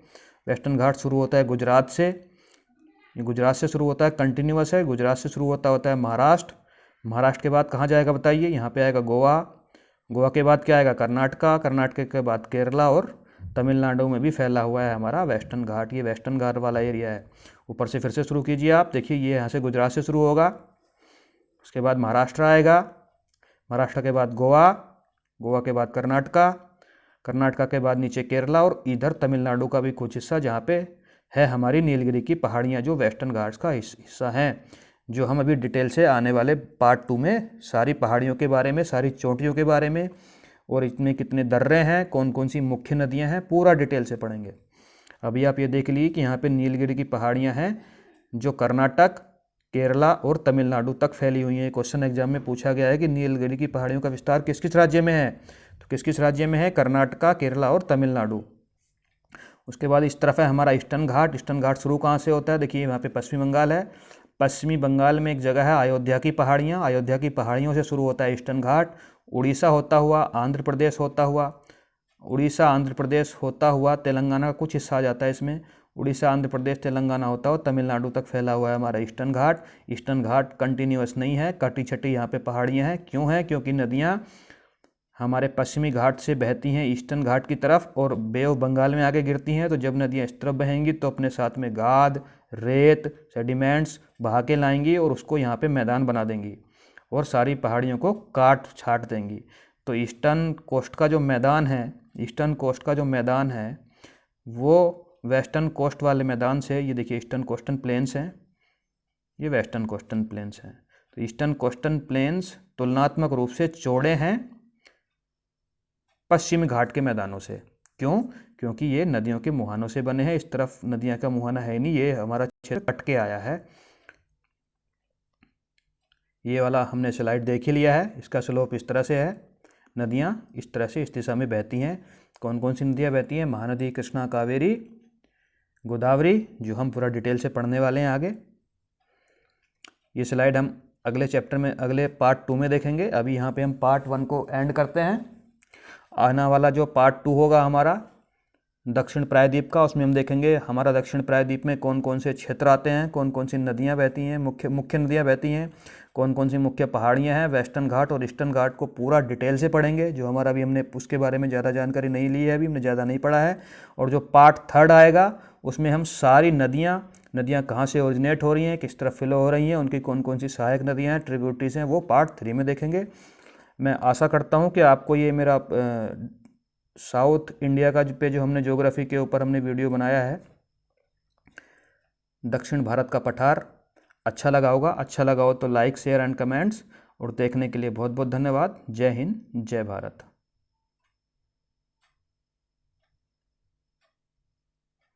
वेस्टर्न घाट शुरू होता है गुजरात से, ये गुजरात से शुरू होता है, कंटिन्यूअस है। गुजरात से शुरू होता है महाराष्ट्र, महाराष्ट्र के बाद कहाँ जाएगा बताइए, यहाँ पे आएगा गोवा। गोवा के बाद क्या आएगा, कर्नाटका। कर्नाटक के बाद केरला, और तमिलनाडु में भी फैला हुआ है हमारा वेस्टर्न घाट। ये वेस्टर्न घाट वाला एरिया है। ऊपर से फिर से शुरू कीजिए आप, देखिए ये यहाँ से गुजरात से शुरू होगा, उसके बाद महाराष्ट्र आएगा, महाराष्ट्र के बाद गोवा, गोवा के बाद कर्नाटका, कर्नाटका के बाद नीचे केरला, और इधर तमिलनाडु का भी कुछ हिस्सा जहाँ पे है हमारी नीलगिरी की पहाड़ियाँ, जो वेस्टर्न घाट्स का हिस्सा हैं, जो हम अभी डिटेल से आने वाले पार्ट 2 में सारी पहाड़ियों के बारे में, सारी चोटियों के बारे में, और इसमें कितने दर्रे हैं, कौन कौन सी मुख्य नदियाँ हैं, पूरा डिटेल से पढ़ेंगे। अभी आप ये देख लीजिए कि यहाँ पे नीलगिरी की पहाड़ियाँ हैं जो कर्नाटक, केरला और तमिलनाडु तक फैली हुई हैं। क्वेश्चन एग्जाम में पूछा गया है कि नीलगिरी की पहाड़ियों का विस्तार किस किस राज्य में है, तो किस किस राज्य में है, कर्नाटका, केरला और तमिलनाडु। उसके बाद इस तरफ है हमारा ईस्टर्न घाट। ईस्टर्न घाट शुरू कहाँ से होता है, देखिए वहाँ पे पश्चिमी बंगाल है। पश्चिमी बंगाल में एक जगह है अयोध्या की पहाड़ियाँ, अयोध्या की पहाड़ियों से शुरू होता है ईस्टर्न घाट। उड़ीसा होता हुआ, आंध्र प्रदेश होता हुआ, उड़ीसा आंध्र प्रदेश होता हुआ तेलंगाना का कुछ हिस्सा आ जाता है इसमें, उड़ीसा आंध्र प्रदेश तेलंगाना होता हुआ तमिलनाडु तक फैला हुआ है हमारा ईस्टर्न घाट। ईस्टर्न घाट कंटिन्यूअस नहीं है, कटी छटी यहाँ पे पहाड़ियाँ हैं। क्यों है, क्योंकि नदियाँ हमारे पश्चिमी घाट से बहती हैं ईस्टर्न घाट की तरफ और बे ऑफ बंगाल में आगे गिरती हैं। तो जब नदियाँ इस तरफ बहेंगी तो अपने साथ में गाद, रेत, सेडिमेंट्स बहा के लाएंगी और उसको यहाँ पे मैदान बना देंगी और सारी पहाड़ियों को काट छाट देंगी। तो ईस्टर्न कोस्ट का जो मैदान है, ईस्टर्न कोस्ट का जो मैदान है वो वेस्टर्न कोस्ट वाले मैदान से, ये देखिए ईस्टर्न कोस्टन प्लेन्स हैं, ये वेस्टर्न कोस्टन प्लेन्स हैं। तो ईस्टर्न कोस्टन प्लेन्स तुलनात्मक रूप से चौड़े हैं पश्चिमी घाट के मैदानों से। क्यों, क्योंकि ये नदियों के मुहानों से बने हैं। इस तरफ नदियाँ का मुहाना है नहीं, ये हमारा क्षेत्र कट के आया है। ये वाला हमने स्लाइड देख ही लिया है, इसका स्लोप इस तरह से है, नदियाँ इस तरह से इस दिशा में बहती हैं। कौन कौन सी नदियाँ बहती हैं, महानदी, कृष्णा, कावेरी, गोदावरी, जो हम पूरा डिटेल से पढ़ने वाले हैं आगे। ये स्लाइड हम अगले चैप्टर में, अगले पार्ट 2 में देखेंगे। अभी यहाँ पे हम पार्ट 1 को एंड करते हैं। आने वाला जो पार्ट 2 होगा हमारा दक्षिण प्रायद्वीप का, उसमें हम देखेंगे हमारा दक्षिण प्रायद्वीप में कौन कौन से क्षेत्र आते हैं, कौन कौन सी नदियाँ बहती हैं, मुख्य नदियाँ बहती हैं, कौन कौन सी मुख्य पहाड़ियाँ हैं। वेस्टर्न घाट और ईस्टर्न घाट को पूरा डिटेल से पढ़ेंगे, जो हमारा अभी हमने उसके बारे में ज़्यादा जानकारी नहीं ली है, अभी हमने ज़्यादा नहीं पढ़ा है। और जो पार्ट 3 आएगा उसमें हम सारी नदियाँ कहाँ से ओरिजिनेट हो रही हैं, किस तरफ फ्लो हो रही हैं, उनकी कौन कौन सी सहायक नदियाँ हैं, ट्रिब्यूटरीज हैं, वो पार्ट 3 में देखेंगे। मैं आशा करता हूँ कि आपको ये मेरा साउथ इंडिया का पे जो हमने ज्योग्राफी के ऊपर हमने वीडियो बनाया है, दक्षिण भारत का पठार, अच्छा लगा होगा। अच्छा लगा हो तो लाइक, शेयर एंड कमेंट्स, और देखने के लिए बहुत बहुत धन्यवाद। जय हिंद, जय भारत।